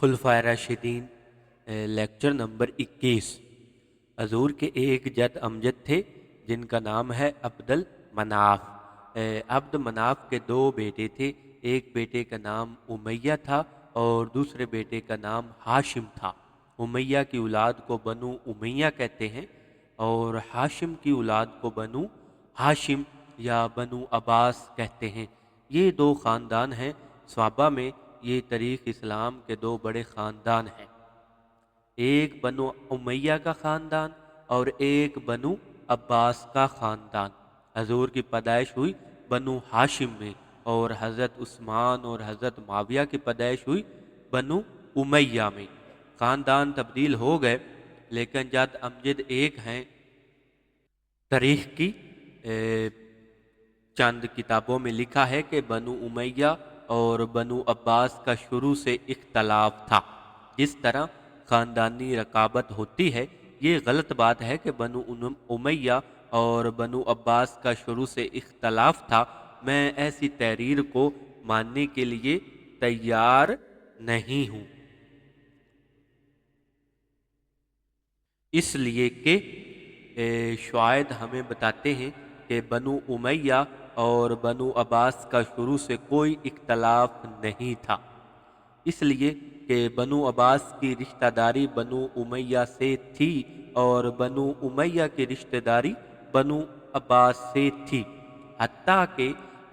خلفائے راشدین lecture number 21۔ حضور کے ایک جد امجد تھے جن کا نام ہے عبد المناف۔ عبد مناف کے دو بیٹے تھے، ایک بیٹے کا نام امیہ تھا اور دوسرے بیٹے کا نام ہاشم تھا۔ امیہ کی اولاد کو بنو امیہ کہتے ہیں اور ہاشم کی اولاد کو بنو ہاشم یا بنو عباس کہتے ہیں۔ یہ دو خاندان ہیں۔ صحابہ میں یہ تاریخ اسلام کے دو بڑے خاندان ہیں، ایک بنو امیہ کا خاندان اور ایک بنو عباس کا خاندان۔ حضور کی پیدائش ہوئی بنو ہاشم میں اور حضرت عثمان اور حضرت معاویہ کی پیدائش ہوئی بنو امیہ میں۔ خاندان تبدیل ہو گئے لیکن جد امجد ایک ہیں۔ تاریخ کی چند کتابوں میں لکھا ہے کہ بنو امیہ اور بنو عباس کا شروع سے اختلاف تھا۔ جس طرح خاندانی رقابت ہوتی ہے، یہ غلط بات ہے کہ بنو امیہ اور بنو عباس کا شروع سے اختلاف تھا۔ میں ایسی تحریر کو ماننے کے لیے تیار نہیں ہوں، اس لیے کہ شعائد ہمیں بتاتے ہیں کہ بنو امیہ اور بنو عباس کا شروع سے کوئی اختلاف نہیں تھا، اس لیے کہ بنو عباس کی رشتہ داری بنو امیہ سے تھی اور بنو امیہ کی رشتہ داری بنو عباس سے تھی۔ حتیٰ کہ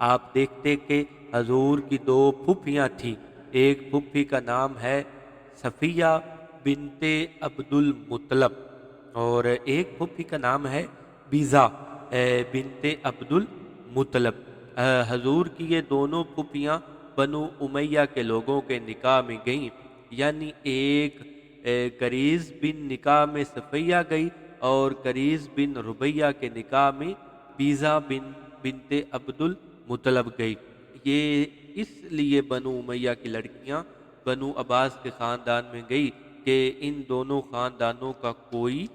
آپ دیکھتے کہ حضور کی دو پھوپھیاں تھیں، ایک پھوپھی کا نام ہے صفیہ بنت عبد المطلب اور ایک پھوپھی کا نام ہے بیزا بنت عبد المطلب۔ حضور کی یہ دونوں پھوپھیاں بنو امیہ کے لوگوں کے نکاح میں گئیں، یعنی ایک کریز بن نکاح میں صفیہ گئی اور کریز بن ربیہ کے نکاح میں بیزا بنت عبد المطلب گئی۔ یہ اس لیے بنو امیہ کی لڑکیاں بنو عباس کے خاندان میں گئی کہ ان دونوں خاندانوں کا کوئی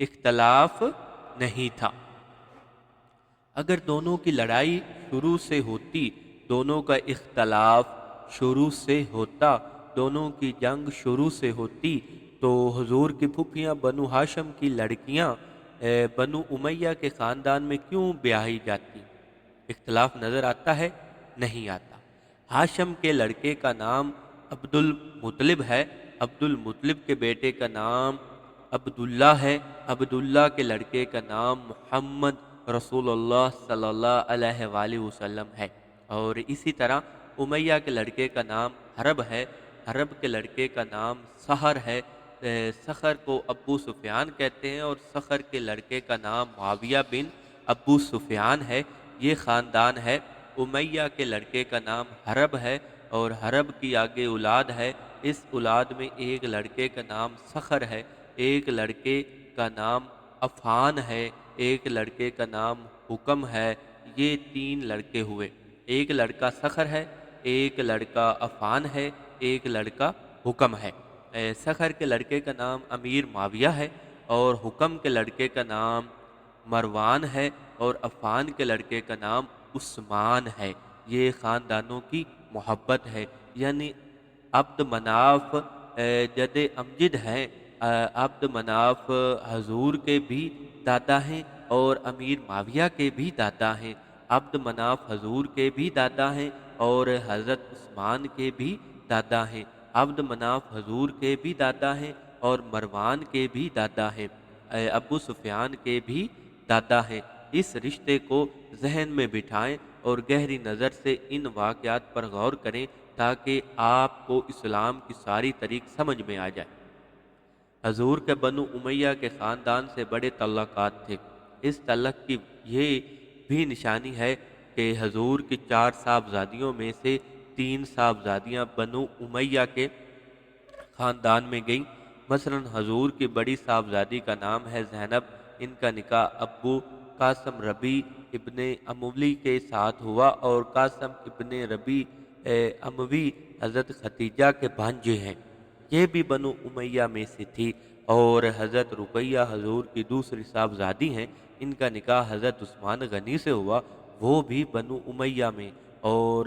اختلاف نہیں تھا۔ اگر دونوں کی لڑائی شروع سے ہوتی، دونوں کا اختلاف شروع سے ہوتا، دونوں کی جنگ شروع سے ہوتی تو حضور کی پھوپھیاں بنو ہاشم کی لڑکیاں بنو امیہ کے خاندان میں کیوں بیاہی جاتی؟ اختلاف نظر آتا ہے؟ نہیں آتا۔ ہاشم کے لڑکے کا نام عبد المطلب ہے، عبد المطلب کے بیٹے کا نام عبداللہ ہے، عبداللہ کے لڑکے کا نام محمد رسول اللہ صلی اللہ علیہ وآلہ وسلم ہے، اور اسی طرح امیہ کے لڑکے کا نام حرب ہے، حرب کے لڑکے کا نام سحر ہے، سحر کو ابو سفیان کہتے ہیں اور سحر کے لڑکے کا نام معاویہ بن ابو سفیان ہے۔ یہ خاندان ہے۔ امیہ کے لڑکے کا نام حرب ہے اور حرب کی آگے اولاد ہے، اس اولاد میں ایک لڑکے کا نام سحر ہے، ایک لڑکے کا نام عفان ہے، ایک لڑکے کا نام حکم ہے۔ یہ تین لڑکے ہوئے، ایک لڑکا سحر ہے، ایک لڑکا عفان ہے، ایک لڑکا حکم ہے۔ سحر کے لڑکے کا نام امیر معاویہ ہے اور حکم کے لڑکے کا نام مروان ہے اور عفان کے لڑکے کا نام عثمان ہے۔ یہ خاندانوں کی محبت ہے، یعنی عبد مناف جد امجد ہیں۔ عبد مناف حضور کے بھی دادا ہیں اور امیر معاویہ کے بھی دادا ہیں۔ عبد مناف حضور کے بھی دادا ہیں اور حضرت عثمان کے بھی دادا ہیں۔ عبد مناف حضور کے بھی دادا ہیں اور مروان کے بھی دادا ہیں، ابو سفیان کے بھی دادا ہیں۔ اس رشتے کو ذہن میں بٹھائیں اور گہری نظر سے ان واقعات پر غور کریں تاکہ آپ کو اسلام کی ساری تاریخ سمجھ میں آ جائے۔ حضور کے بنو امیہ کے خاندان سے بڑے تعلقات تھے۔ اس تعلق کی یہ بھی نشانی ہے کہ حضور کی 4 صاحبزادیوں میں سے 3 صاحبزادیاں بنو امیہ کے خاندان میں گئیں۔ مثلا حضور کی بڑی صاحبزادی کا نام ہے زینب، ان کا نکاح ابو قاسم ربیع ابن اموی کے ساتھ ہوا اور قاسم ابن ربیع اموی حضرت ختیجہ کے بھانجے ہیں، یہ بھی بنو امیہ میں سے تھی۔ اور حضرت رقیہ حضور کی دوسری صاحبزادی ہیں، ان کا نکاح حضرت عثمان غنی سے ہوا، وہ بھی بنو امیہ میں۔ اور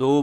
2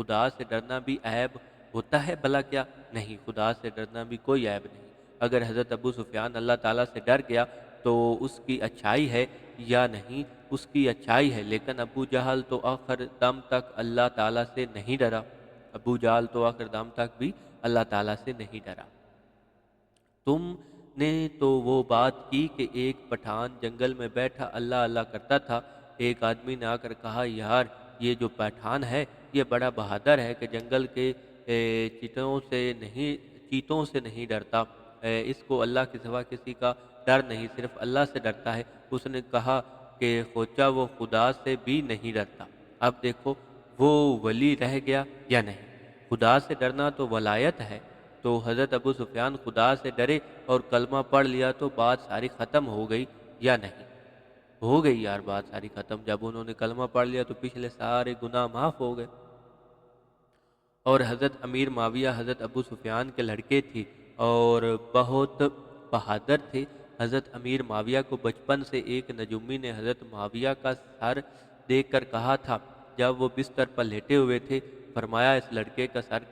خدا سے ڈرنا بھی عیب ہوتا ہے بھلا کیا؟ نہیں، خدا سے ڈرنا بھی کوئی عیب نہیں۔ اگر حضرت ابو سفیان اللہ تعالیٰ سے ڈر گیا تو اس کی اچھائی ہے یا نہیں؟ اس کی اچھائی ہے، لیکن ابو جہل تو آخر دم تک اللہ تعالیٰ سے نہیں ڈرا۔ ابو جہل تو آخر دم تک بھی اللہ تعالیٰ سے نہیں ڈرا۔ تم نے تو وہ بات کی کہ ایک پٹھان جنگل میں بیٹھا اللہ اللہ کرتا تھا۔ ایک آدمی نے آ کر کہا، یار یہ جو پٹھان ہے یہ بڑا بہادر ہے کہ جنگل کے چیتوں سے نہیں ڈرتا، اس کو اللہ کے سوا کسی کا ڈر نہیں، صرف اللہ سے ڈرتا ہے۔ اس نے کہا کہ خوچا وہ خدا سے بھی نہیں ڈرتا۔ اب دیکھو وہ ولی رہ گیا یا نہیں؟ خدا سے ڈرنا تو ولایت ہے۔ تو حضرت ابو سفیان خدا سے ڈرے اور کلمہ پڑھ لیا تو بات ساری ختم ہو گئی یا نہیں؟ ہو گئی یار بات ساری ختم۔ جب انہوں نے کلمہ پڑھ لیا تو پچھلے سارے گناہ معاف ہو گئے۔ اور حضرت امیر معاویہ حضرت ابو سفیان کے لڑکے تھے اور بہت بہادر تھے۔ حضرت امیر معاویہ کو بچپن سے ایک نجومی نے حضرت معاویہ کا سر دیکھ کر کہا تھا، جب وہ بستر پر لیٹے ہوئے تھے، فرمایا اس لڑکے کا سر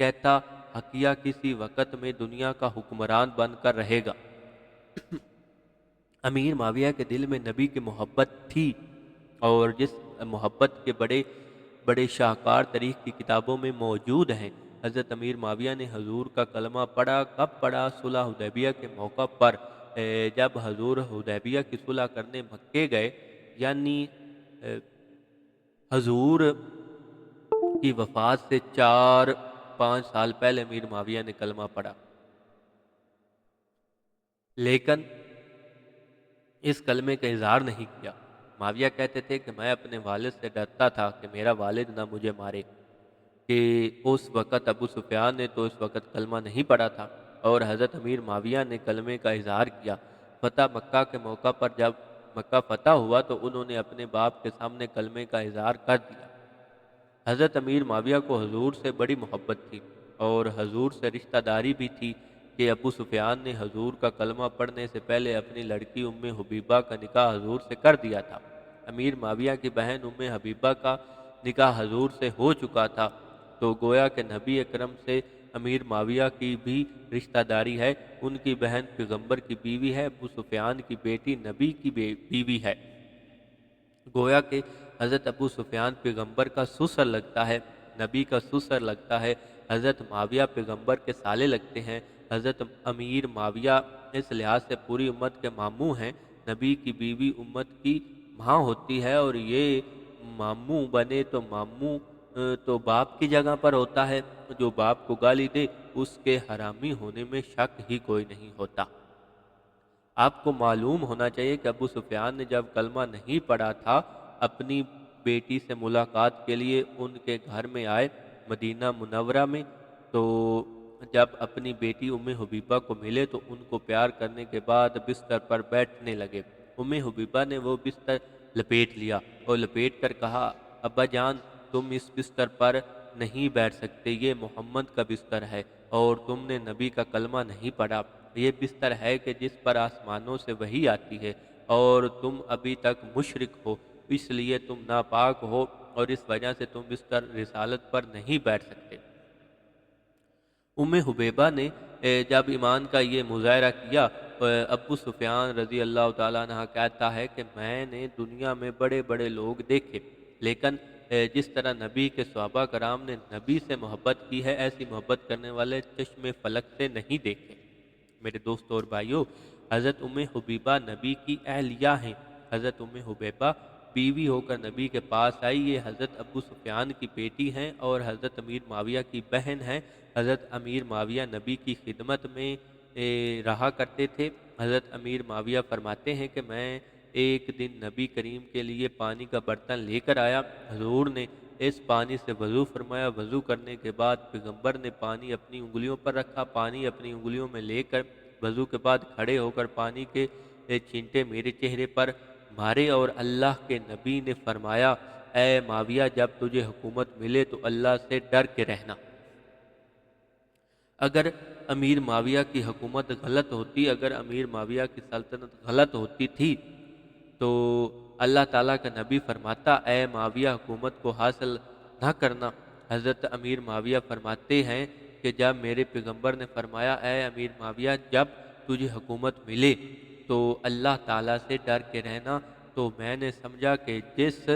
کہتا حقیہ کسی وقت میں دنیا کا حکمران بن کر رہے گا۔ امیر معاویہ کے دل میں نبی کی محبت تھی، اور جس محبت کے بڑے بڑے شاہکار تاریخ کی کتابوں میں موجود ہیں۔ حضرت امیر معاویہ نے حضور کا کلمہ پڑھا، کب پڑھا؟ صلح حدیبیہ کے موقع پر، جب حضور حدیبیہ کی صلح کرنے مکے گئے، یعنی حضور کی وفات سے 4-5 سال پہلے امیر معاویہ نے کلمہ پڑھا۔ لیکن اس کلمے کا اظہار نہیں کیا۔ معاویہ کہتے تھے کہ میں اپنے والد سے ڈرتا تھا کہ میرا والد نہ مجھے مارے، کہ اس وقت ابو سفیان نے تو اس وقت کلمہ نہیں پڑھا تھا، اور حضرت امیر معاویہ نے کلمے کا اظہار کیا۔ فتح مکہ کے موقع پر جب مکہ فتح ہوا تو انہوں نے اپنے باپ کے سامنے کلمے کا اظہار کر دیا۔ حضرت امیر معاویہ کو حضور سے بڑی محبت تھی، اور حضور سے رشتہ داری بھی تھی، کہ ابو سفیان نے حضور کا کلمہ پڑھنے سے پہلے اپنی لڑکی ام حبیبہ کا نکاح حضور سے کر دیا تھا۔ امیر معاویہ کی بہن ام حبیبہ کا نکاح حضور سے ہو چکا تھا، تو گویا کہ نبی اکرم سے امیر معاویہ کی بھی رشتہ داری ہے۔ ان کی بہن پیغمبر کی بیوی ہے، ابو سفیان کی بیٹی نبی کی بیوی ہے۔ گویا کہ حضرت ابو سفیان پیغمبر کا سسر لگتا ہے، نبی کا سسر لگتا ہے۔ حضرت معاویہ پیغمبر کے سالے لگتے ہیں۔ حضرت امیر معاویہ اس لحاظ سے پوری امت کے ماموں ہیں۔ نبی کی بیوی امت کی ماں ہوتی ہے، اور یہ ماموں بنے تو ماموں تو باپ کی جگہ پر ہوتا ہے۔ جو باپ کو گالی دے اس کے حرامی ہونے میں شک ہی کوئی نہیں ہوتا۔ آپ کو معلوم ہونا چاہیے کہ ابو سفیان نے جب کلمہ نہیں پڑھا تھا، اپنی بیٹی سے ملاقات کے لیے ان کے گھر میں آئے مدینہ منورہ میں، تو جب اپنی بیٹی ام حبیبہ کو ملے تو ان کو پیار کرنے کے بعد بستر پر بیٹھنے لگے۔ ام حبیبہ نے وہ بستر لپیٹ لیا اور لپیٹ کر کہا، ابا جان تم اس بستر پر نہیں بیٹھ سکتے، یہ محمد کا بستر ہے، اور تم نے نبی کا کلمہ نہیں پڑھا۔ یہ بستر ہے کہ جس پر آسمانوں سے وحی آتی ہے، اور تم ابھی تک مشرک ہو، اس لیے تم ناپاک ہو، اور اس وجہ سے تم بستر رسالت پر نہیں بیٹھ سکتے۔ ام حبیبہ نے جب ایمان کا یہ مظاہرہ کیا، ابو سفیان رضی اللہ تعالیٰ عنہ کہتا ہے کہ میں نے دنیا میں بڑے بڑے لوگ دیکھے، لیکن جس طرح نبی کے صحابہ کرام نے نبی سے محبت کی ہے، ایسی محبت کرنے والے چشم فلک سے نہیں دیکھے۔ میرے دوستوں اور بھائیوں، حضرت ام حبیبہ نبی کی اہلیہ ہیں۔ حضرت ام حبیبہ بیوی ہو کر نبی کے پاس آئی، یہ حضرت ابو سفیان کی بیٹی ہیں اور حضرت امیر معاویہ کی بہن ہیں۔ حضرت امیر معاویہ نبی کی خدمت میں رہا کرتے تھے۔ حضرت امیر معاویہ فرماتے ہیں کہ میں ایک دن نبی کریم کے لیے پانی کا برتن لے کر آیا، حضور نے اس پانی سے وضو فرمایا، وضو کرنے کے بعد پیغمبر نے پانی اپنی انگلیوں پر رکھا، پانی اپنی انگلیوں میں لے کر وضو کے بعد کھڑے ہو کر پانی کے چھینٹے میرے چہرے پر مارے، اور اللہ کے نبی نے فرمایا، اے معاویہ جب تجھے حکومت ملے تو اللہ سے ڈر کے رہنا۔ اگر امیر معاویہ کی حکومت غلط ہوتی، اگر امیر معاویہ کی سلطنت غلط ہوتی تھی، تو اللہ تعالیٰ کا نبی فرماتا، اے معاویہ حکومت کو حاصل نہ کرنا، حضرت امیر معاویہ فرماتے ہیں کہ جب میرے پیغمبر نے فرمایا اے امیر معاویہ جب تجھے حکومت ملے تو اللہ تعالیٰ سے ڈر کے رہنا، تو میں نے سمجھا کہ جس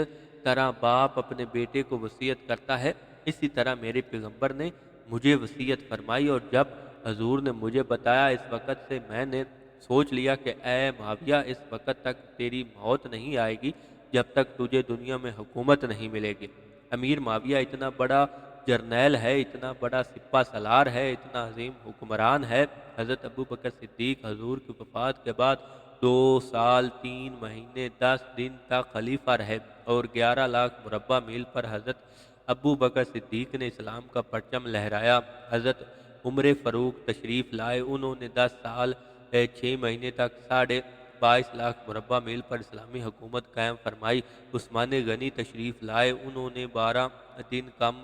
طرح باپ اپنے بیٹے کو وصیت کرتا ہے اسی طرح میرے پیغمبر نے مجھے وصیت فرمائی، اور جب حضور نے مجھے بتایا اس وقت سے میں نے سوچ لیا کہ اے معاویہ اس وقت تک تیری موت نہیں آئے گی جب تک تجھے دنیا میں حکومت نہیں ملے گی۔ امیر معاویہ اتنا بڑا جرنیل ہے، اتنا بڑا سپہ سالار ہے، اتنا عظیم حکمران ہے۔ حضرت ابو بکر صدیق حضور کی وفات کے بعد 2 سال 3 مہینے 10 دن تک خلیفہ رہے، اور 11 لاکھ مربع میل پر حضرت ابو بکر صدیق نے اسلام کا پرچم لہرایا۔ حضرت عمر فاروق تشریف لائے، انہوں نے 10 سال 6 مہینے تک 22.5 لاکھ مربع میل پر اسلامی حکومت قائم فرمائی۔ عثمان غنی تشریف لائے، انہوں نے 12 دن کم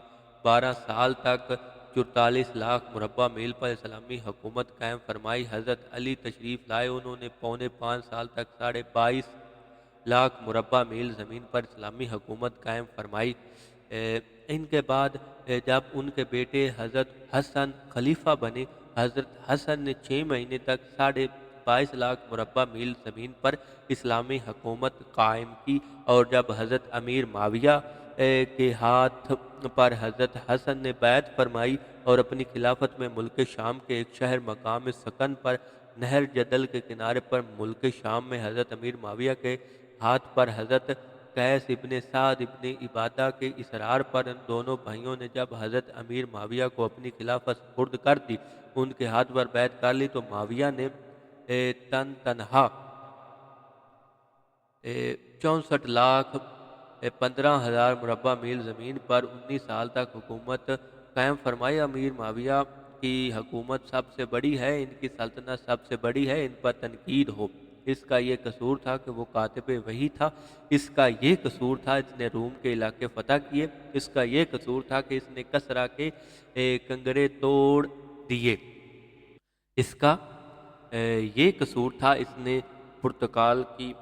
12 سال تک 44 لاکھ مربع میل پر اسلامی حکومت قائم فرمائی۔ حضرت علی تشریف لائے، انہوں نے 4.5 سال تک 22.5 لاکھ مربع میل زمین پر اسلامی حکومت قائم فرمائی۔ ان کے بعد جب ان کے بیٹے حضرت حسن خلیفہ بنے، حضرت حسن نے 6 مہینے تک 22.5 لاکھ مربع میل زمین پر اسلامی حکومت قائم کی، اور جب حضرت امیر معاویہ کے ہاتھ پر حضرت حسن نے بیعت فرمائی اور اپنی خلافت میں ملک شام کے ایک شہر مقام سکن پر نہر جدل کے کنارے پر ملک شام میں حضرت امیر معاویہ کے ہاتھ پر حضرت قیس ابن سعد ابن عبادہ کے اصرار پر ان دونوں بھائیوں نے جب حضرت امیر معاویہ کو اپنی خلافت سپرد کر دی، ان کے ہاتھ پر بیعت کر لی، تو معاویہ نے تنہا 64,15,000 مربع میل زمین پر 19 سال تک حکومت قائم فرمائی۔ امیر معاویہ کی حکومت سب سے بڑی ہے، ان کی سلطنت سب سے بڑی ہے، ان پر تنقید ہو۔ اس کا یہ قصور تھا کہ وہ کاتب وحی تھا، اس کا یہ قصور تھا اس نے روم کے علاقے فتح کیے، اس کا یہ قصور تھا کہ اس نے کسرا کے کنگرے توڑ دیے، اس کا یہ قصور تھا اس نے پرتگال کی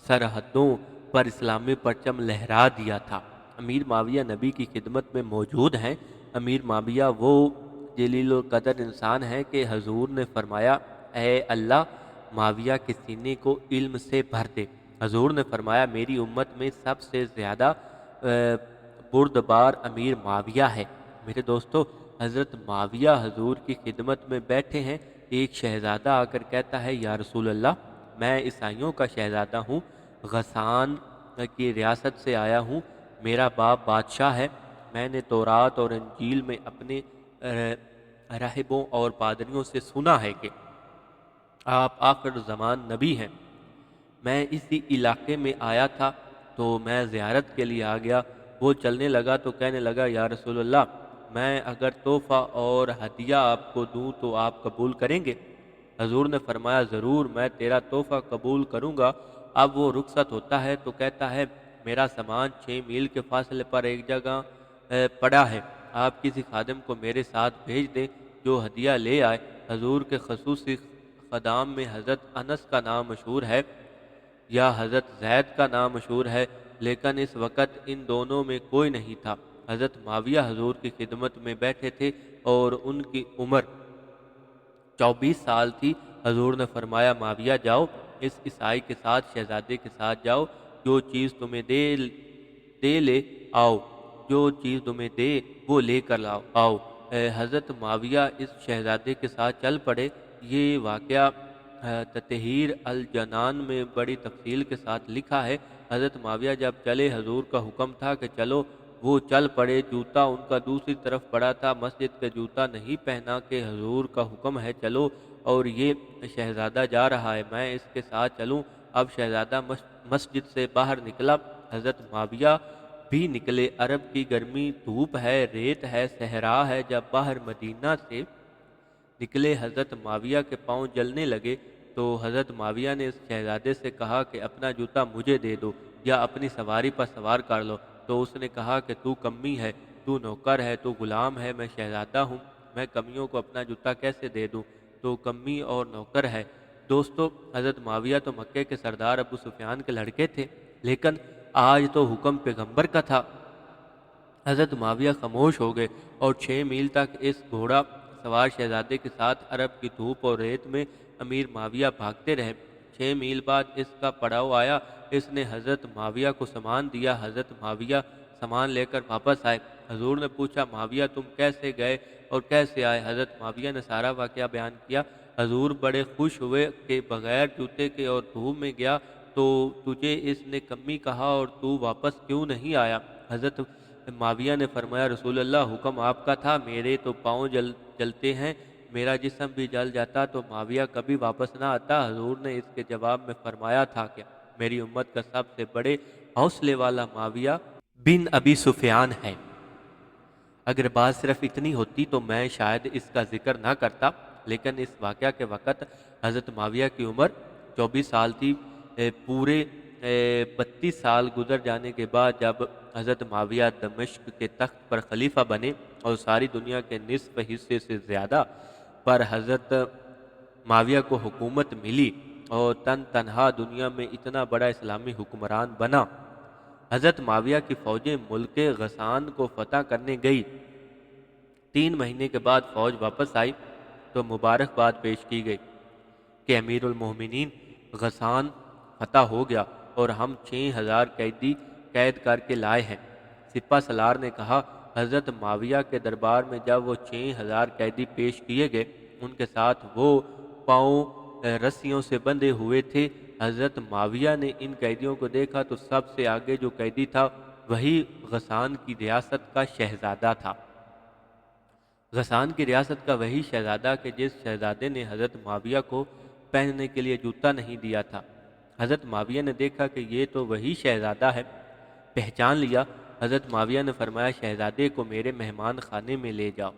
سرحدوں پر اسلامی پرچم لہرا دیا تھا۔ امیر معاویہ نبی کی خدمت میں موجود ہیں۔ امیر معاویہ وہ جلیل القدر انسان ہے کہ حضور نے فرمایا اے اللہ معاویہ کے سینے کو علم سے بھر دے۔ حضور نے فرمایا میری امت میں سب سے زیادہ بردبار امیر معاویہ ہے۔ میرے دوستو، حضرت معاویہ حضور کی خدمت میں بیٹھے ہیں، ایک شہزادہ آ کر کہتا ہے یا رسول اللہ میں عیسائیوں کا شہزادہ ہوں، غسان کی ریاست سے آیا ہوں، میرا باپ بادشاہ ہے، میں نے تورات اور انجیل میں اپنے راہبوں اور پادریوں سے سنا ہے کہ آپ آخر زمان نبی ہیں۔ میں اسی علاقے میں آیا تھا تو میں زیارت کے لیے آ گیا۔ وہ چلنے لگا تو کہنے لگا یا رسول اللہ میں اگر تحفہ اور ہدیہ آپ کو دوں تو آپ قبول کریں گے؟ حضور نے فرمایا ضرور، میں تیرا تحفہ قبول کروں گا۔ اب وہ رخصت ہوتا ہے تو کہتا ہے میرا سامان 6 میل کے فاصلے پر ایک جگہ پڑا ہے، آپ کسی خادم کو میرے ساتھ بھیج دیں جو ہدیہ لے آئے۔ حضور کے خصوصی خدام میں حضرت انس کا نام مشہور ہے یا حضرت زید کا نام مشہور ہے، لیکن اس وقت ان دونوں میں کوئی نہیں تھا۔ حضرت معاویہ حضور کی خدمت میں بیٹھے تھے اور ان کی عمر 24 سال تھی۔ حضور نے فرمایا معاویہ جاؤ، اس عیسائی کے ساتھ شہزادے کے ساتھ جاؤ، جو چیز تمہیں دے لے آؤ، جو چیز تمہیں دے وہ لے کر آؤ۔ حضرت معاویہ اس شہزادے کے ساتھ چل پڑے۔ یہ واقعہ تطہیر الجنان میں بڑی تفصیل کے ساتھ لکھا ہے۔ حضرت معاویہ جب چلے، حضور کا حکم تھا کہ چلو، وہ چل پڑے، جوتا ان کا دوسری طرف پڑا تھا، مسجد کا جوتا نہیں پہنا کہ حضور کا حکم ہے چلو اور یہ شہزادہ جا رہا ہے میں اس کے ساتھ چلوں۔ اب شہزادہ مسجد سے باہر نکلا، حضرت معاویہ بھی نکلے۔ عرب کی گرمی دھوپ ہے، ریت ہے، صحرا ہے، جب باہر مدینہ سے نکلے حضرت معاویہ کے پاؤں جلنے لگے تو حضرت معاویہ نے اس شہزادے سے کہا کہ اپنا جوتا مجھے دے دو یا اپنی سواری پر سوار کر لو، تو اس نے کہا کہ تو کمی ہے، تو نوکر ہے، تو غلام ہے، میں شہزادہ ہوں، میں کمیوں کو اپنا جوتا کیسے دے دوں، تو کمی اور نوکر ہے۔ دوستو، حضرت معاویہ تو مکے کے سردار ابو سفیان کے لڑکے تھے، لیکن آج تو حکم پیغمبر کا تھا۔ حضرت معاویہ خاموش ہو گئے اور 6 میل تک اس گھوڑا سوار شہزادے کے ساتھ عرب کی دھوپ اور ریت میں امیر معاویہ بھاگتے رہے۔ 6 میل بعد اس کا پڑاؤ آیا۔ اس نے حضرت معاویہ کو سامان دیا۔ حضرت معاویہ سامان لے کر واپس آئے۔ حضور نے پوچھا، معاویہ تم کیسے گئے اور کیسے آئے؟ حضرت معاویہ نے سارا واقعہ بیان کیا۔ حضور بڑے خوش ہوئے کہ بغیر جوتے کے اور دھوپ میں گیا تو تجھے اس نے کمی کہا اور تو واپس کیوں نہیں آیا؟ حضرت معاویہ نے فرمایا، رسول اللہ حکم آپ کا تھا، میرے تو پاؤں جلتے ہیں، میرا جسم بھی جل جاتا تو معاویہ کبھی واپس نہ آتا۔ حضور نے اس کے جواب میں فرمایا تھا کہ میری امت کا سب سے بڑے حوصلے والا معاویہ بن ابی سفیان ہے۔ اگر بات صرف اتنی ہوتی تو میں شاید اس کا ذکر نہ کرتا، لیکن اس واقعہ کے وقت حضرت معاویہ کی عمر 24 سال تھی۔ پورے 32 سال گزر جانے کے بعد جب حضرت معاویہ دمشق کے تخت پر خلیفہ بنے اور ساری دنیا کے نصف حصے سے زیادہ پر حضرت معاویہ کو حکومت ملی اور تنہا دنیا میں اتنا بڑا اسلامی حکمران بنا۔ حضرت معاویہ کی فوجیں ملک غسان کو فتح کرنے گئی۔ 3 مہینے کے بعد فوج واپس آئی تو مبارکباد پیش کی گئی کہ امیر المومنین غسان فتح ہو گیا اور ہم 6000 قیدی قید کر کے لائے ہیں۔ سپہ سالار نے کہا، حضرت معاویہ کے دربار میں جب وہ 6000 قیدی پیش کیے گئے، ان کے ساتھ وہ پاؤں رسیوں سے بندھے ہوئے تھے۔ حضرت معاویہ نے ان قیدیوں کو دیکھا تو سب سے آگے جو قیدی تھا وہی غسان کی ریاست کا شہزادہ تھا۔ غسان کی ریاست کا وہی شہزادہ کہ جس شہزادے نے حضرت معاویہ کو پہننے کے لیے جوتا نہیں دیا تھا۔ حضرت معاویہ نے دیکھا کہ یہ تو وہی شہزادہ ہے، پہچان لیا۔ حضرت معاویہ نے فرمایا، شہزادے کو میرے مہمان خانے میں لے جاؤ۔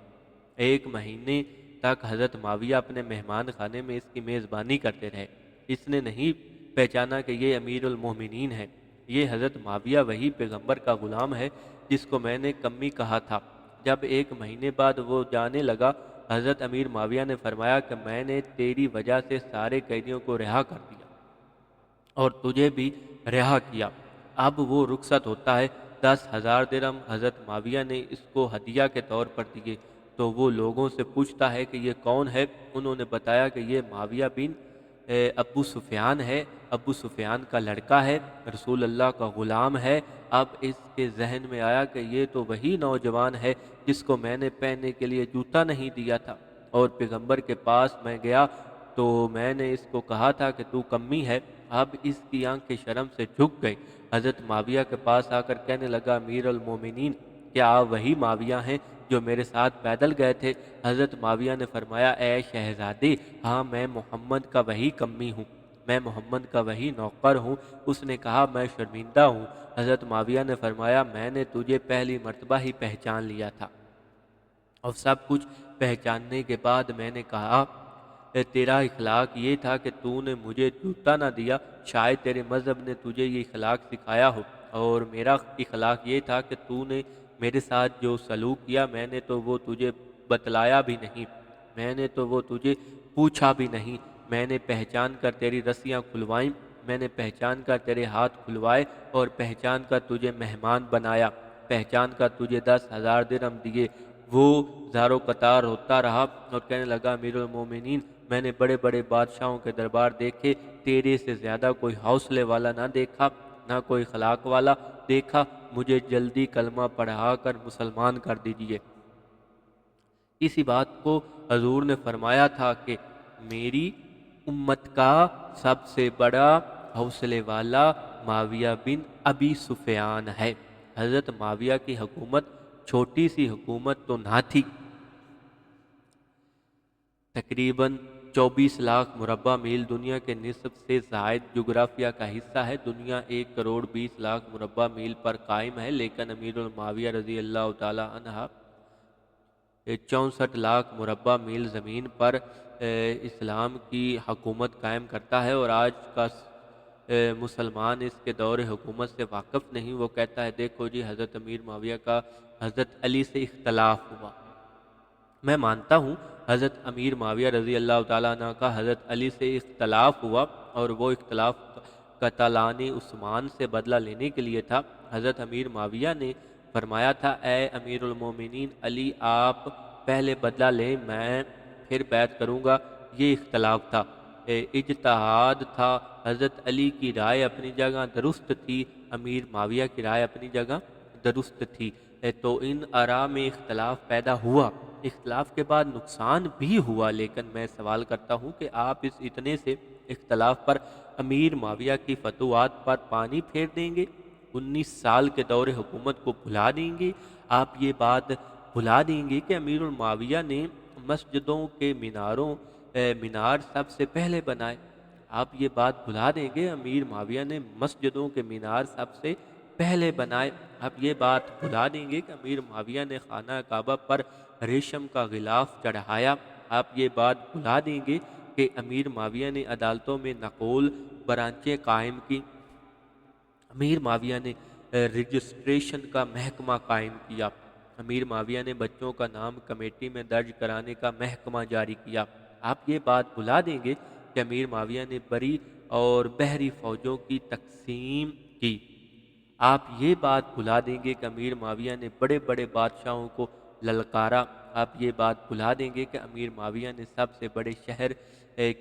1 مہینے تک حضرت معاویہ اپنے مہمان خانے میں اس کی میزبانی کرتے رہے۔ اس نے نہیں پہچانا کہ یہ امیر المومنین ہے۔ یہ حضرت معاویہ وہی پیغمبر کا غلام ہے جس کو میں نے کمی کہا تھا۔ جب 1 مہینے بعد وہ جانے لگا، حضرت امیر معاویہ نے فرمایا کہ میں نے تیری وجہ سے سارے قیدیوں کو رہا کر دیا اور تجھے بھی رہا کیا، اب وہ رخصت ہوتا ہے۔ 10,000 درہم حضرت معاویہ نے اس کو ہدیہ کے طور پر دیے تو وہ لوگوں سے پوچھتا ہے کہ یہ کون ہے؟ انہوں نے بتایا کہ یہ معاویہ بن ابو سفیان ہے، ابو سفیان کا لڑکا ہے، رسول اللہ کا غلام ہے۔ اب اس کے ذہن میں آیا کہ یہ تو وہی نوجوان ہے جس کو میں نے پہننے کے لیے جوتا نہیں دیا تھا، اور پیغمبر کے پاس میں گیا تو میں نے اس کو کہا تھا کہ تو کمی ہے۔ اب اس کی آنکھیں شرم سے جھک گئی۔ حضرت معاویہ کے پاس آ کر کہنے لگا، امیر المومنین، کیا آپ وہی معاویہ ہیں جو میرے ساتھ پیدل گئے تھے؟ حضرت معاویہ نے فرمایا، اے شہزادے، ہاں میں محمد کا وہی کمی ہوں، میں محمد کا وہی نوکر ہوں۔ اس نے کہا، میں شرمندہ ہوں۔ حضرت معاویہ نے فرمایا، میں نے تجھے پہلی مرتبہ ہی پہچان لیا تھا اور سب کچھ پہچاننے کے بعد میں نے کہا تیرا اخلاق یہ تھا کہ تو نے مجھے جوتا نہ دیا، شاید تیرے مذہب نے تجھے یہ اخلاق سکھایا ہو، اور میرا اخلاق یہ تھا کہ تو نے میرے ساتھ جو سلوک کیا میں نے تو وہ تجھے بتلایا بھی نہیں، میں نے تو وہ تجھے پوچھا بھی نہیں، میں نے پہچان کر تیری رسیاں کھلوائیں، میں نے پہچان کر تیرے ہاتھ کھلوائے اور پہچان کر تجھے مہمان بنایا، پہچان کر تجھے 10,000 درہم دیے۔ وہ زارو قطار ہوتا رہا اور کہنے لگا، امیر المومنین، میں نے بڑے بڑے بادشاہوں کے دربار دیکھے، تیرے سے زیادہ کوئی حوصلے والا نہ دیکھا، نہ کوئی اخلاق والا دیکھا، مجھے جلدی کلمہ پڑھا کر مسلمان کر دیجئے۔ اسی بات کو حضور نے فرمایا تھا کہ میری امت کا سب سے بڑا حوصلے والا معاویہ بن ابی سفیان ہے۔ حضرت معاویہ کی حکومت چھوٹی سی حکومت تو نہ تھی، تقریباً 24 لاکھ مربع میل دنیا کے نصف سے زائد جغرافیہ کا حصہ ہے۔ دنیا 1 کروڑ 20 لاکھ مربع میل پر قائم ہے، لیکن امیر المعاویہ رضی اللہ تعالی عنہ 64 لاکھ مربع میل زمین پر اسلام کی حکومت قائم کرتا ہے، اور آج کا مسلمان اس کے دور حکومت سے واقف نہیں۔ وہ کہتا ہے، دیکھو جی، حضرت امیر معاویہ کا حضرت علی سے اختلاف ہوا۔ میں مانتا ہوں حضرت امیر معاویہ رضی اللہ تعالیٰ عنہ کا حضرت علی سے اختلاف ہوا، اور وہ اختلاف قتلان عثمان سے بدلہ لینے کے لیے تھا۔ حضرت امیر معاویہ نے فرمایا تھا اے امیر المومنین علی آپ پہلے بدلہ لیں میں پھر بیعت کروں گا، یہ اختلاف تھا، اجتہاد تھا۔ حضرت علی کی رائے اپنی جگہ درست تھی، امیر معاویہ کی رائے اپنی جگہ درست تھی، تو ان آراء میں اختلاف پیدا ہوا، اختلاف کے بعد نقصان بھی ہوا، لیکن میں سوال کرتا ہوں کہ آپ اس اتنے سے اختلاف پر امیر معاویہ کی فتوحات پر پانی پھیر دیں گے؟ 19 سال کے دور حکومت کو بھلا دیں گے؟ آپ یہ بات بھلا دیں گے کہ امیر المعاویہ نے مسجدوں کے مینار سب سے پہلے بنائے؟ آپ یہ بات بھلا دیں گے امیر معاویہ نے مسجدوں کے مینار سب سے پہلے بنائے؟ آپ یہ بات بھلا دیں گے کہ امیر معاویہ نے خانہ کعبہ پر ریشم کا غلاف چڑھایا؟ آپ یہ بات بھلا دیں گے کہ امیر معاویہ نے عدالتوں میں نقول برانچیں قائم کی؟ امیر معاویہ نے رجسٹریشن کا محکمہ قائم کیا؟ امیر معاویہ نے بچوں کا نام کمیٹی میں درج کرانے کا محکمہ جاری کیا؟ آپ یہ بات بھلا دیں گے کہ امیر معاویہ نے بری اور بحری فوجوں کی تقسیم کی؟ آپ یہ بات بھلا دیں گے کہ امیر معاویہ نے بڑے بڑے بادشاہوں کو للکارا؟ آپ یہ بات بھلا دیں گے کہ امیر معاویہ نے سب سے بڑے شہر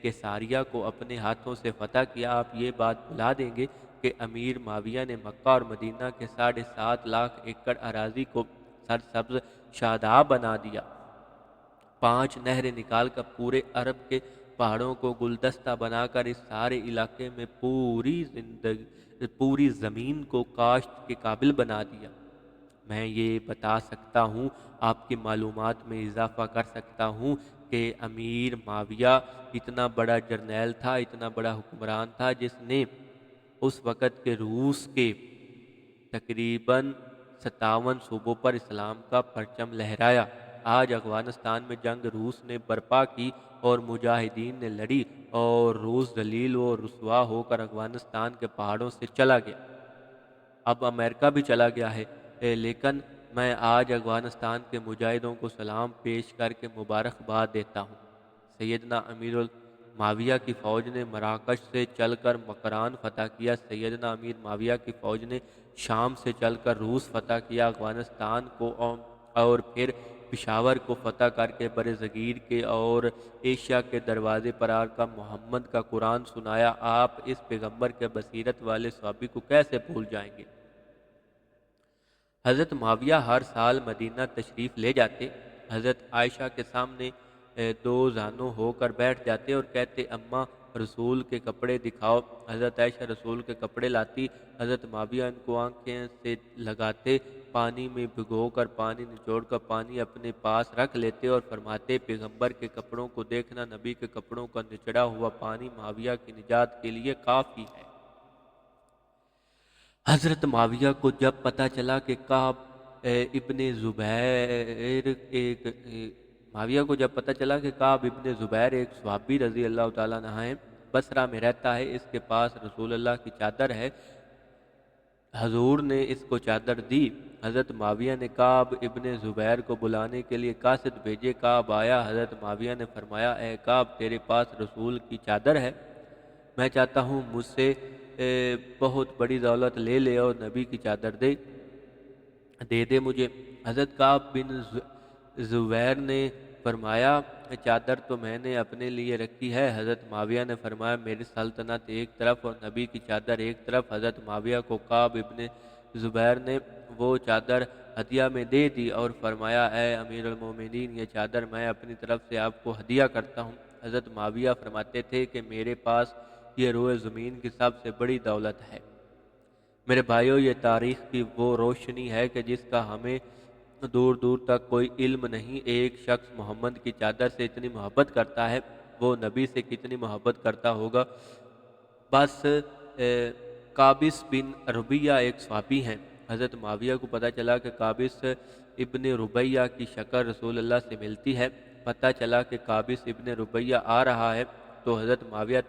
کیساریہ کو اپنے ہاتھوں سے فتح کیا؟ آپ یہ بات بھلا دیں گے کہ امیر معاویہ نے مکہ اور مدینہ کے 7.5 لاکھ ایکڑ اراضی کو سرسبز شاداب بنا دیا، 5 نہریں نکال کر پورے عرب کے پہاڑوں کو گلدستہ بنا کر اس سارے علاقے میں پوری زمین کو کاشت کے قابل بنا دیا؟ میں یہ بتا سکتا ہوں، آپ کی معلومات میں اضافہ کر سکتا ہوں کہ امیر معاویہ اتنا بڑا جرنیل تھا، اتنا بڑا حکمران تھا، جس نے اس وقت کے روس کے تقریباً 57 صوبوں پر اسلام کا پرچم لہرایا۔ آج افغانستان میں جنگ روس نے برپا کی اور مجاہدین نے لڑی، اور روس ذلیل و رسوا ہو کر افغانستان کے پہاڑوں سے چلا گیا، اب امریکہ بھی چلا گیا ہے، لیکن میں آج افغانستان کے مجاہدوں کو سلام پیش کر کے مبارکباد دیتا ہوں۔ سیدنا امیر معاویہ کی فوج نے مراکش سے چل کر مکران فتح کیا، سیدنا امیر معاویہ کی فوج نے شام سے چل کر روس فتح کیا، افغانستان کو اور پھر پشاور کو فتح کر کے برصغیر کے اور ایشیا کے دروازے پر آ کر محمد کا قرآن سنایا۔ آپ اس پیغمبر کے بصیرت والے صحابی کو کیسے بھول جائیں گے؟ حضرت معاویہ ہر سال مدینہ تشریف لے جاتے، حضرت عائشہ کے سامنے دو زانوں ہو کر بیٹھ جاتے اور کہتے اماں رسول کے کپڑے دکھاؤ۔ حضرت عائشہ رسول کے کپڑے لاتی، حضرت معاویہ ان کو آنکھیں سے لگاتے، پانی میں بھگو کر پانی نچوڑ کر پانی اپنے پاس رکھ لیتے اور فرماتے پیغمبر کے کپڑوں کو دیکھنا، نبی کے کپڑوں کا نچڑا ہوا پانی معاویہ کی نجات کے لیے کافی ہے۔ حضرت معاویہ کو جب پتہ چلا کہ کعب ابن زبیر ایک معاویہ کو جب پتہ چلا کہ کعب ابن زبیر ایک صحابی رضی اللہ تعالیٰ عنہ ہے، بصرہ میں رہتا ہے، اس کے پاس رسول اللہ کی چادر ہے، حضور نے اس کو چادر دی۔ حضرت معاویہ نے کعب ابن زبیر کو بلانے کے لیے قاصد بھیجے، کعب آیا، حضرت معاویہ نے فرمایا اے کعب تیرے پاس رسول کی چادر ہے، میں چاہتا ہوں مجھ سے بہت بڑی دولت لے لے اور نبی کی چادر دے دے مجھے۔ حضرت کعب بن زبیر نے فرمایا چادر تو میں نے اپنے لیے رکھی ہے۔ حضرت معاویہ نے فرمایا میری سلطنت ایک طرف اور نبی کی چادر ایک طرف۔ حضرت معاویہ کو کعب ابن زبیر نے وہ چادر ہدیہ میں دے دی اور فرمایا اے امیر المومنین، یہ چادر میں اپنی طرف سے آپ کو ہدیہ کرتا ہوں۔ حضرت معاویہ فرماتے تھے کہ میرے پاس یہ روئے زمین کی سب سے بڑی دولت ہے۔ میرے بھائیوں، یہ تاریخ کی وہ روشنی ہے کہ جس کا ہمیں دور دور تک کوئی علم نہیں۔ ایک شخص محمد کی چادر سے اتنی محبت کرتا ہے، وہ نبی سے کتنی محبت کرتا ہوگا۔ بس قابس بن ربیہ ایک صحابی ہیں، حضرت معاویہ کو پتہ چلا کہ قابس ابن ربیہ کی شکل رسول اللہ سے ملتی ہے، پتہ چلا کہ قابس ابن ربیہ آ رہا ہے تو حضرت معاویہ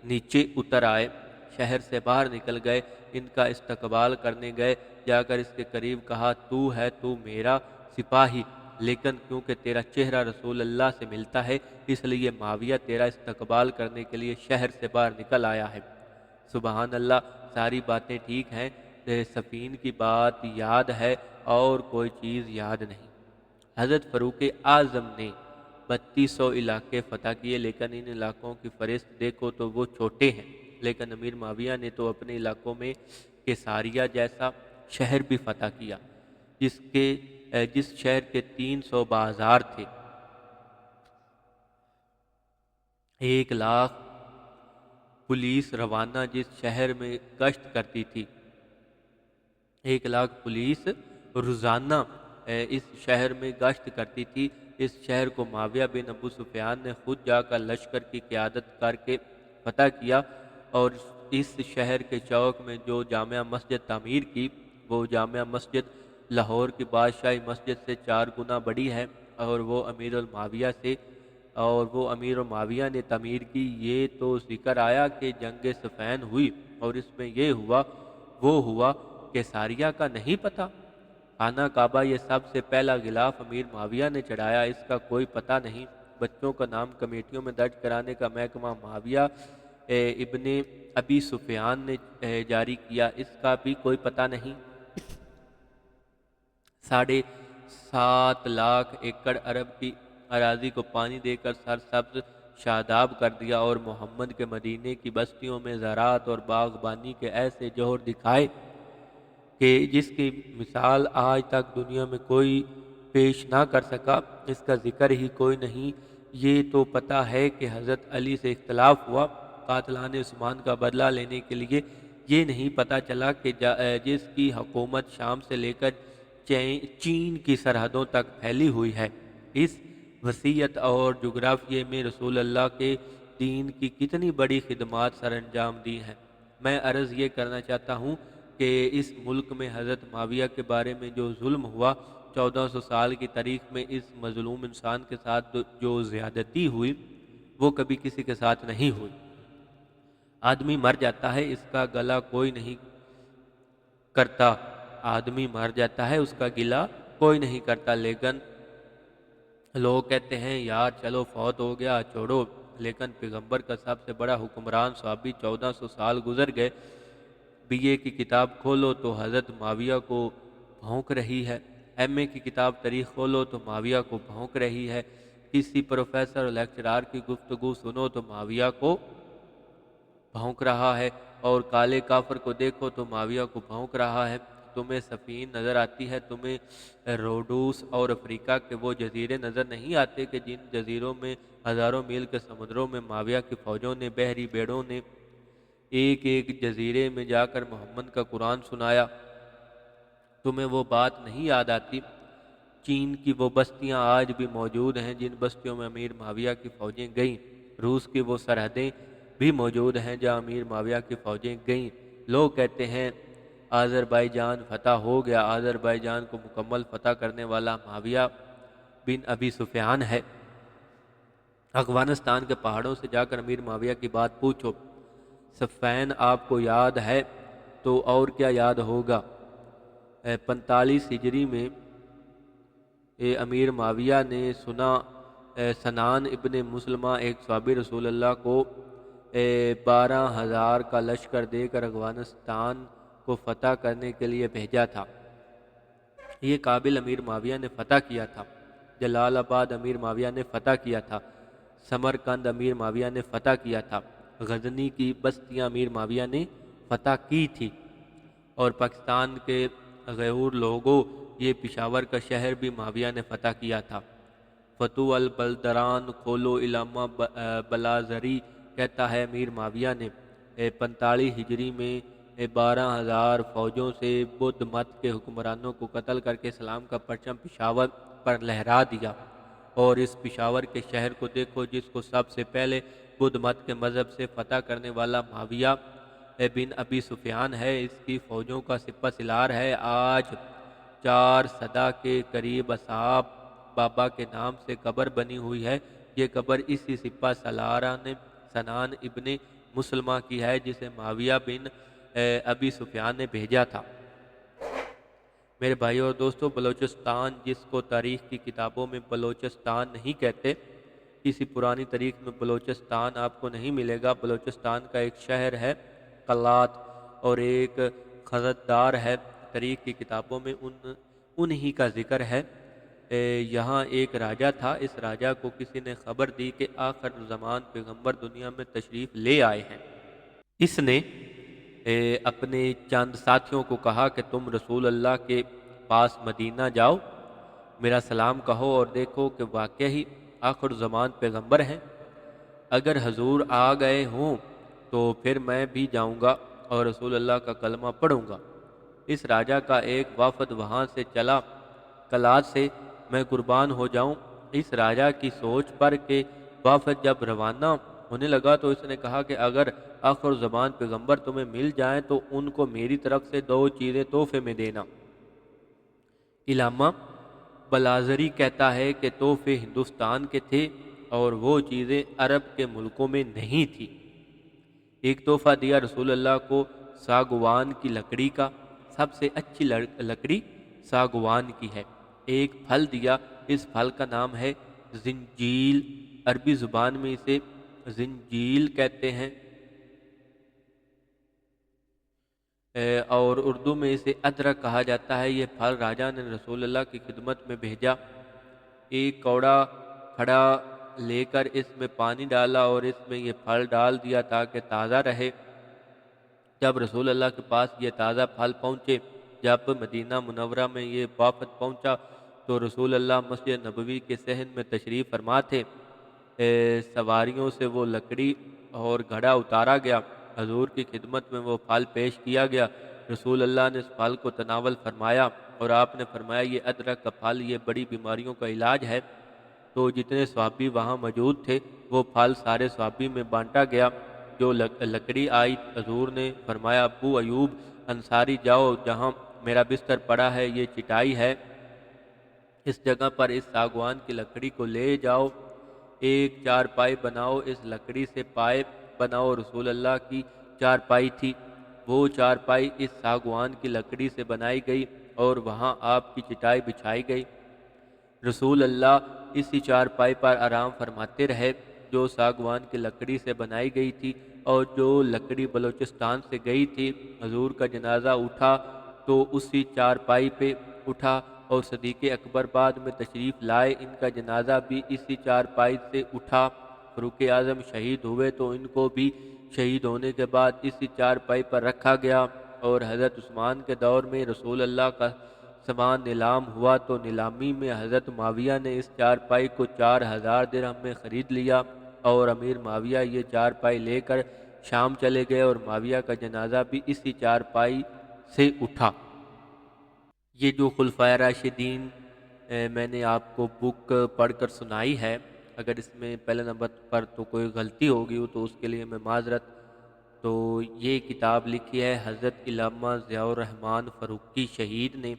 نیچے اتر آئے، شہر سے باہر نکل گئے، ان کا استقبال کرنے گئے، جا کر اس کے قریب کہا تو میرا سپاہی، لیکن کیونکہ تیرا چہرہ رسول اللہ سے ملتا ہے اس لیے معاویہ تیرا استقبال کرنے کے لیے شہر سے باہر نکل آیا ہے۔ سبحان اللہ، ساری باتیں ٹھیک ہیں، سفین کی بات یاد ہے اور کوئی چیز یاد نہیں۔ حضرت فاروق اعظم نے 3200 علاقے فتح کیے، لیکن ان علاقوں کی فہرست دیکھو تو وہ چھوٹے ہیں۔ لیکن امیر معاویہ نے تو اپنے علاقوں میں کیساریہ جیسا شہر بھی فتح کیا، جس شہر کے 300 بازار تھے، 1,00,000 پولیس روانہ جس شہر میں گشت کرتی تھی، 1,00,000 پولیس روزانہ اس شہر میں گشت کرتی تھی۔ اس شہر کو معاویہ بن ابو سفیان نے خود جا کر لشکر کی قیادت کر کے فتح کیا، اور اس شہر کے چوک میں جو جامع مسجد تعمیر کی، وہ جامع مسجد لاہور کی بادشاہی مسجد سے 4 گنا بڑی ہے، اور وہ امیر المعاویہ نے تعمیر کی۔ یہ تو ذکر آیا کہ جنگ صفین ہوئی، اور اس میں یہ ہوا وہ ہوا، کیساریہ کا نہیں پتہ۔ خانہ کعبہ یہ سب سے پہلا غلاف امیر معاویہ نے چڑھایا، اس کا کوئی پتہ نہیں۔ بچوں کا نام کمیٹیوں میں درج کرانے کا محکمہ معاویہ ابن ابی سفیان نے جاری کیا، اس کا بھی کوئی پتہ نہیں۔ 7.5 ایکڑ عرب کی اراضی کو پانی دے کر سرسبز شاداب کر دیا، اور محمد کے مدینے کی بستیوں میں زراعت اور باغبانی کے ایسے جوہر دکھائے کہ جس کی مثال آج تک دنیا میں کوئی پیش نہ کر سکا، اس کا ذکر ہی کوئی نہیں۔ یہ تو پتہ ہے کہ حضرت علی سے اختلاف ہوا، قاتلان عثمان کا بدلہ لینے کے لیے۔ یہ نہیں پتہ چلا کہ جس کی حکومت شام سے لے کر چین کی سرحدوں تک پھیلی ہوئی ہے، اس وسعت اور جغرافیے میں رسول اللہ کے دین کی کتنی بڑی خدمات سر انجام دی ہیں۔ میں عرض یہ کرنا چاہتا ہوں کہ اس ملک میں حضرت معاویہ کے بارے میں جو ظلم ہوا، 1400 سال کی تاریخ میں اس مظلوم انسان کے ساتھ جو زیادتی ہوئی، وہ کبھی کسی کے ساتھ نہیں ہوئی۔ آدمی مر جاتا ہے، اس کا گلہ کوئی نہیں کرتا، آدمی مر جاتا ہے، اس کا گلہ کوئی نہیں کرتا، لیکن لوگ کہتے ہیں یار چلو فوت ہو گیا چھوڑو۔ لیکن پیغمبر کا سب سے بڑا حکمران صحابی 1400 سال گزر گئے، BA کی کتاب کھولو تو حضرت معاویہ کو بھونک رہی ہے، MA کی کتاب تاریخ کھولو تو معاویہ کو بھونک رہی ہے، کسی پروفیسر اور لیکچرار کی گفتگو سنو تو معاویہ کو بھونک رہا ہے، اور کالے کافر کو دیکھو تو معاویہ کو بھونک رہا ہے۔ تمہیں سفین نظر آتی ہے، تمہیں روڈوس اور افریقہ کے وہ جزیرے نظر نہیں آتے کہ جن جزیروں میں ہزاروں میل کے سمندروں میں معاویہ کی فوجوں نے، بحری بیڑوں نے ایک ایک جزیرے میں جا کر محمد کا قرآن سنایا؟ تمہیں وہ بات نہیں یاد آتی؟ چین کی وہ بستیاں آج بھی موجود ہیں جن بستیوں میں امیر معاویہ کی فوجیں گئیں، روس کی وہ سرحدیں بھی موجود ہیں جہاں امیر معاویہ کی فوجیں گئیں۔ لوگ کہتے ہیں آذربائیجان فتح ہو گیا، آذربائیجان کو مکمل فتح کرنے والا معاویہ بن ابی سفیان ہے۔ افغانستان کے پہاڑوں سے جا کر امیر معاویہ کی بات پوچھو، صفین آپ کو یاد ہے تو اور کیا یاد ہوگا۔ 45 ہجری میں امیر معاویہ نے سنان ابن مسلمہ ایک صحابی رسول اللہ کو 12,000 کا لشکر دے کر افغانستان کو فتح کرنے کے لیے بھیجا تھا۔ یہ کابل امیر معاویہ نے فتح کیا تھا، جلال آباد امیر معاویہ نے فتح کیا تھا، سمرقند امیر معاویہ نے فتح کیا تھا، غزنی کی بستیاں امیر معاویہ نے فتح کی تھی، اور پاکستان کے غیور لوگوں یہ پشاور کا شہر بھی معاویہ نے فتح کیا تھا۔ فتو البلدران کھولو علامہ بلازری کہتا ہے امیر معاویہ نے 45 ہجری میں 12,000 فوجوں سے بدھ مت کے حکمرانوں کو قتل کر کے اسلام کا پرچم پشاور پر لہرا دیا، اور اس پشاور کے شہر کو دیکھو جس کو سب سے پہلے بدھ مت کے مذہب سے فتح کرنے والا معاویہ بن ابی سفیان ہے، اس کی فوجوں کا سپہ سالار ہے۔ آج 4 صدی کے قریب اصحاب بابا کے نام سے قبر بنی ہوئی ہے، یہ قبر اسی سپہ سالار نے سنان ابن مسلمہ کی ہے جسے معاویہ بن ابی سفیان نے بھیجا تھا۔ میرے بھائی اور دوستو، بلوچستان جس کو تاریخ کی کتابوں میں بلوچستان نہیں کہتے، کسی پرانی تاریخ میں بلوچستان آپ کو نہیں ملے گا۔ بلوچستان کا ایک شہر ہے قلات اور ایک خزدار ہے۔ تاریخ کی کتابوں میں انہی کا ذکر ہے۔ یہاں ایک راجا تھا، اس راجا کو کسی نے خبر دی کہ آخر زمان پیغمبر دنیا میں تشریف لے آئے ہیں۔ اس نے اپنے چند ساتھیوں کو کہا کہ تم رسول اللہ کے پاس مدینہ جاؤ، میرا سلام کہو اور دیکھو کہ واقعی ہی آخر زمان پیغمبر ہیں۔ اگر حضور آ گئے ہوں تو پھر میں بھی جاؤں گا اور رسول اللہ کا کلمہ پڑھوں گا۔ اس راجا کا ایک وفد وہاں سے چلا، کلات سے میں قربان ہو جاؤں اس راجا کی سوچ پر کہ وفد جب روانہ ہونے لگا تو اس نے کہا کہ اگر آخر زمان پیغمبر تمہیں مل جائیں تو ان کو میری طرف سے 2 چیزیں تحفے میں دینا۔ علامہ بلازری کہتا ہے کہ تحفے ہندوستان کے تھے اور وہ چیزیں عرب کے ملکوں میں نہیں تھی۔ ایک تحفہ دیا رسول اللہ کو ساگوان کی لکڑی کا، سب سے اچھی لکڑی ساگوان کی ہے۔ ایک پھل دیا، اس پھل کا نام ہے زنجیل، عربی زبان میں اسے زنجیل کہتے ہیں اور اردو میں اسے ادرک کہا جاتا ہے۔ یہ پھل راجا نے رسول اللہ کی خدمت میں بھیجا۔ ایک کوڑا کھڑا لے کر اس میں پانی ڈالا اور اس میں یہ پھل ڈال دیا تاکہ تازہ رہے۔ جب رسول اللہ کے پاس یہ تازہ پھل پہنچے، جب مدینہ منورہ میں یہ وفد پہنچا تو رسول اللہ مسجد نبوی کے صحن میں تشریف فرما تھے۔ سواریوں سے وہ لکڑی اور گھڑا اتارا گیا، حضور کی خدمت میں وہ پھل پیش کیا گیا۔ رسول اللہ نے اس پھل کو تناول فرمایا اور آپ نے فرمایا یہ ادرک کا پھل یہ بڑی بیماریوں کا علاج ہے۔ تو جتنے صحابی وہاں موجود تھے وہ پھل سارے صحابی میں بانٹا گیا۔ جو لکڑی آئی، حضور نے فرمایا ابو ایوب انصاری جاؤ، جہاں میرا بستر پڑا ہے یہ چٹائی ہے، اس جگہ پر اس ساگوان کی لکڑی کو لے جاؤ، ایک چارپائی بناؤ، اس لکڑی سے پائے بناؤ۔ رسول اللہ کی چارپائی تھی، وہ چارپائی اس ساگوان کی لکڑی سے بنائی گئی اور وہاں آپ کی چٹائی بچھائی گئی۔ رسول اللہ اسی چارپائی پر آرام فرماتے رہے جو ساگوان کی لکڑی سے بنائی گئی تھی اور جو لکڑی بلوچستان سے گئی تھی۔ حضور کا جنازہ اٹھا تو اسی چارپائی پہ اٹھا اور صدیق اکبر بعد میں تشریف لائے، ان کا جنازہ بھی اسی چارپائی سے اٹھا۔ فاروق اعظم شہید ہوئے تو ان کو بھی شہید ہونے کے بعد اسی چارپائی پر رکھا گیا، اور حضرت عثمان کے دور میں رسول اللہ کا سامان نیلام ہوا تو نیلامی میں حضرت معاویہ نے اس چارپائی کو 4000 درہم میں خرید لیا اور امیر معاویہ یہ چارپائی لے کر شام چلے گئے اور معاویہ کا جنازہ بھی اسی چارپائی سے اٹھا۔ یہ جو خلفائے راشدین میں نے آپ کو بک پڑھ کر سنائی ہے، اگر اس میں پہلے نمبر پر تو کوئی غلطی ہوگی ہو تو اس کے لیے میں معذرت۔ تو یہ کتاب لکھی ہے حضرت علامہ ضیاء الرحمن فاروقی شہید نے،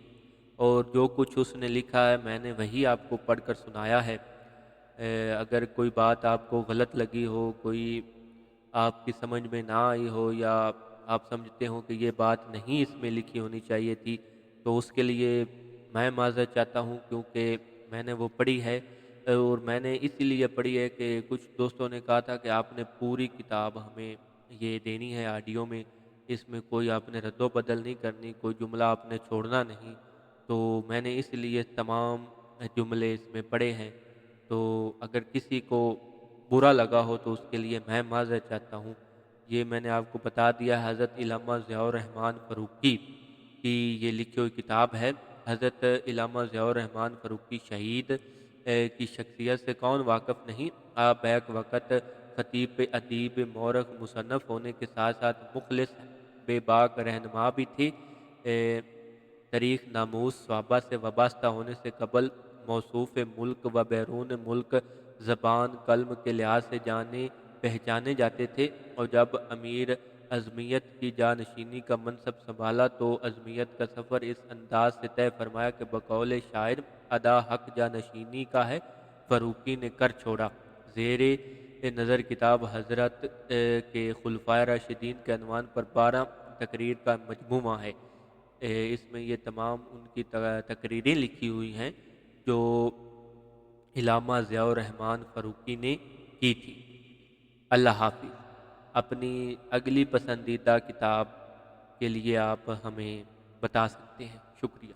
اور جو کچھ اس نے لکھا ہے میں نے وہی آپ کو پڑھ کر سنایا ہے۔ اگر کوئی بات آپ کو غلط لگی ہو، کوئی آپ کی سمجھ میں نہ آئی ہو، یا آپ سمجھتے ہو کہ یہ بات نہیں اس میں لکھی ہونی چاہیے تھی، تو اس کے لیے میں معذرت چاہتا ہوں، کیونکہ میں نے وہ پڑھی ہے اور میں نے اسی لیے پڑھی ہے کہ کچھ دوستوں نے کہا تھا کہ آپ نے پوری کتاب ہمیں یہ دینی ہے آڈیو میں، اس میں کوئی آپ نے رد و بدل نہیں کرنی، کوئی جملہ آپ نے چھوڑنا نہیں، تو میں نے اس لیے تمام جملے اس میں پڑھے ہیں۔ تو اگر کسی کو برا لگا ہو تو اس کے لیے میں معذرت چاہتا ہوں۔ یہ میں نے آپ کو بتا دیا حضرت علامہ ضیاء الرحمن فاروقی کی یہ لکھی ہوئی کتاب ہے۔ حضرت علامہ ضیاء الرحمن فاروقی شہید کی شخصیت سے کون واقف نہیں؟ آپ بیک وقت خطیب ادیب مورخ مصنف ہونے کے ساتھ ساتھ مخلص بے باک رہنما بھی تھے۔ تاریخ ناموس صحابہ سے وابستہ ہونے سے قبل موصوف ملک و بیرون ملک زبان قلم کے لحاظ سے جانے پہچانے جاتے تھے، اور جب امیر عظمیت کی جانشینی کا منصب سنبھالا تو عظمیت کا سفر اس انداز سے طے فرمایا کہ بقول شاعر ادا حق جانشینی کا ہے فاروقی نے کر چھوڑا۔ زیر نظر کتاب حضرت کے خلفائے راشدین کے عنوان پر 12 تقریر کا مجموعہ ہے۔ اس میں یہ تمام ان کی تقریریں لکھی ہوئی ہیں جو علامہ ضیاء الرحمن فاروقی نے کی تھی۔ اللہ حافظ۔ اپنی اگلی پسندیدہ کتاب کے لیے آپ ہمیں بتا سکتے ہیں؟ شکریہ۔